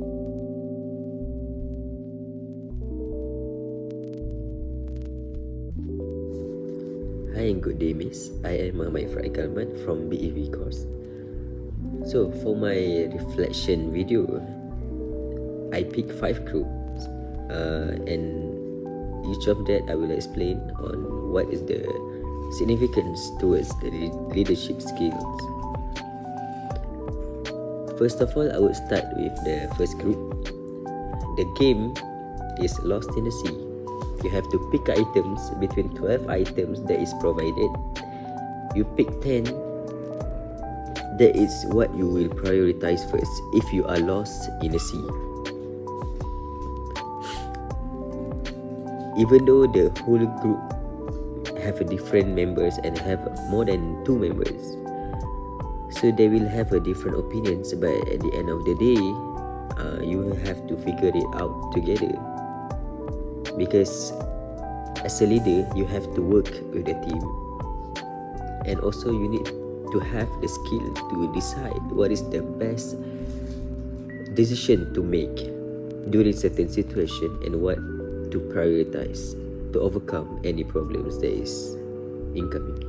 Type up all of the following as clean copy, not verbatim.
Hi and good day, miss. I am Muhammad Kalman from BEV course. So for my reflection video, I picked 5 groups, and each of that I will explain on what is the significance towards the leadership skills. First of all, I would start with the first group. The game is Lost in the Sea. You have to pick items between 12 items that is provided. You pick 10. That is what you will prioritize first if you are lost in the sea. Even though the whole group have different members and have more than 2 members, so they will have a different opinions, but at the end of the day, you have to figure it out together. Because as a leader, you have to work with the team, and also you need to have the skill to decide what is the best decision to make during certain situation and what to prioritize to overcome any problems that is incoming.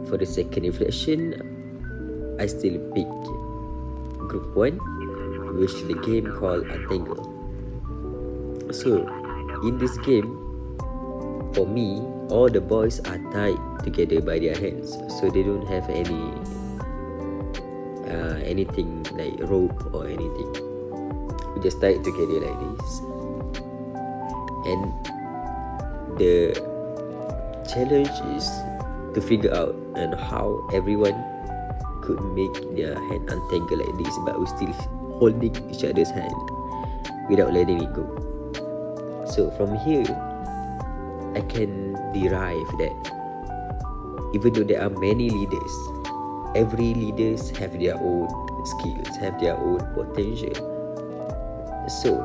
For the second reflection, I still pick group 1, which the game called Untangle. So in this game, for me, all the boys are tied together by their hands, so they don't have anything like rope or anything. We just tie it together like this, and the challenge is to figure out and how everyone could make their hand untangle like this, but we still holding each other's hand without letting it go. So from here, I can derive that even though there are many leaders, every leaders have their own skills, have their own potential. So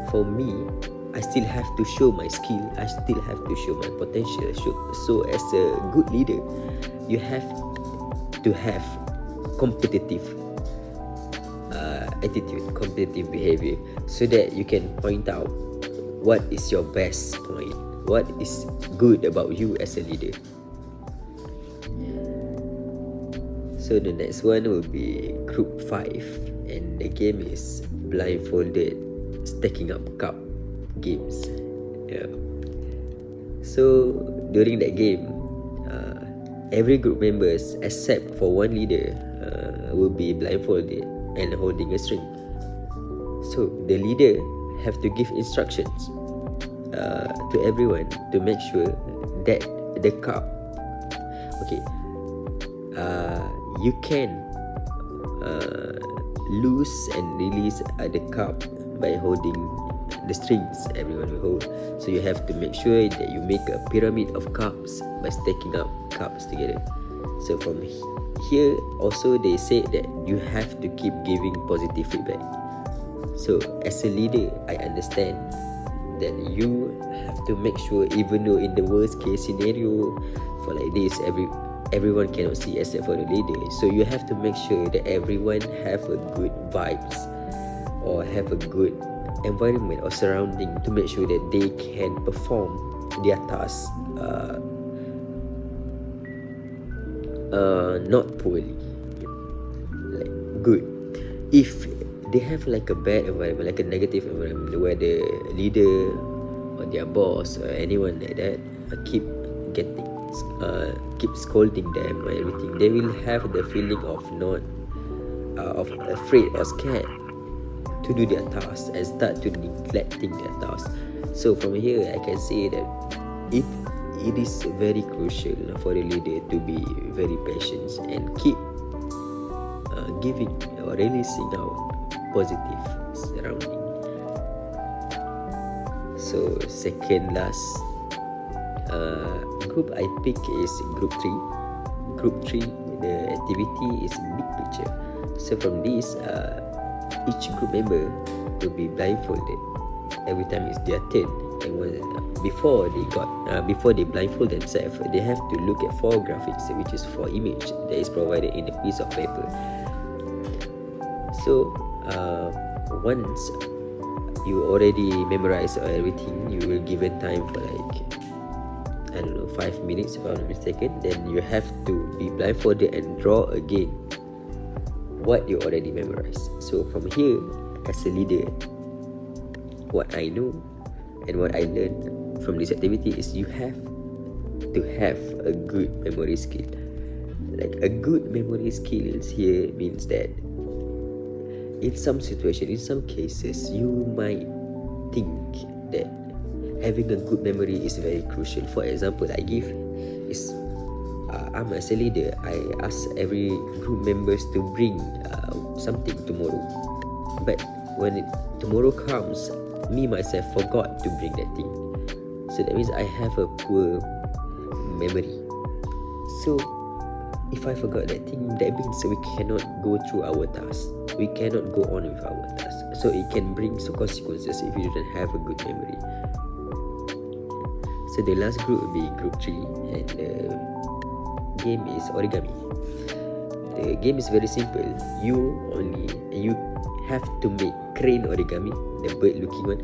for me, I still have to show my skill, I still have to show my potential. So as a good leader, you have to have competitive attitude, competitive behavior, so that you can point out what is your best point, what is good about you as a leader. So the next one will be group 5, and the game is blindfolded stacking up cup games. Yeah. So during that game, every group members except for one leader will be blindfolded and holding a string. So the leader have to give instructions to everyone to make sure that the cup, you can loose and release the cup by holding the strings everyone will hold. So you have to make sure that you make a pyramid of cups by stacking up cups together. So from here also they say that you have to keep giving positive feedback. So as a leader, I understand that you have to make sure, even though in the worst case scenario for like this, everyone cannot see except for the leader. So you have to make sure that everyone have a good vibes or have a good environment or surrounding to make sure that they can perform their tasks not poorly, like good. If they have like a bad environment, like a negative environment where the leader or their boss or anyone like that keep scolding them or everything, they will have the feeling of not of afraid or scared to do their tasks and start to neglecting their tasks. So from here I can say that it is very crucial for the leader to be very patient and keep giving or releasing out positive surrounding. So second last group I pick is group 3. Group 3, the activity is big picture. So from this, each group member will be blindfolded every time it's their turn, and before they blindfold themselves, they have to look at 4 graphics, which is 4 images that is provided in a piece of paper. So once you already memorize everything, you will given time for like, I don't know, 5 minutes if I'm not mistaken. Then you have to be blindfolded and draw again what you already memorized. So from here, as a leader, what I know and what I learned from this activity is you have to have a good memory skill. Like a good memory skills here means that in some situation, in some cases, you might think that having a good memory is very crucial. For example, I'm as a leader, I ask every group members to bring something tomorrow. But when tomorrow comes, me myself forgot to bring that thing. So that means I have a poor memory. So if I forgot that thing, that means we cannot go through our task. We cannot go on with our task. So it can bring some consequences if you don't have a good memory. So the last group will be group 3, and the game is origami. The game is very simple. You have to make crane origami, the bird looking one,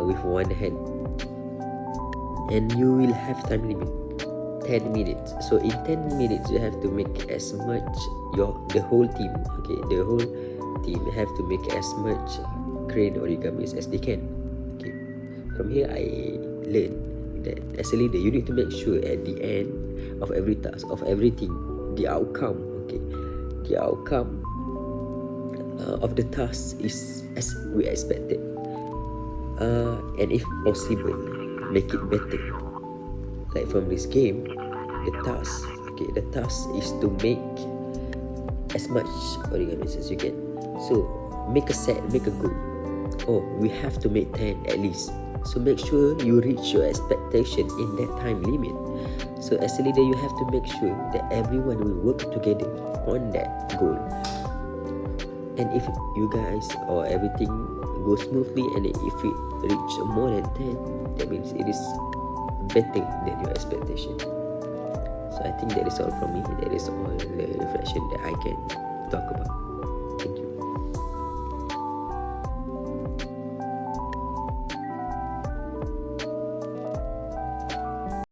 with one hand. And you will have time limit 10 minutes. So in 10 minutes you have to make as much, the whole team have to make as much crane origamis as they can. Okay. From here I learned that as a leader, you need to make sure at the end of every task, of everything, the outcome of the task is as we expected, and if possible make it better. Like from this game, the task is to make as much origamis as you can. So make a goal. Oh, we have to make 10 at least. So make sure you reach your expectation in that time limit. So as a leader, you have to make sure that everyone will work together on that goal. And if you guys or everything goes smoothly, and if it reach more than 10, that means it is better than your expectation. So I think that is all from me. That is all the reflection that I can talk about.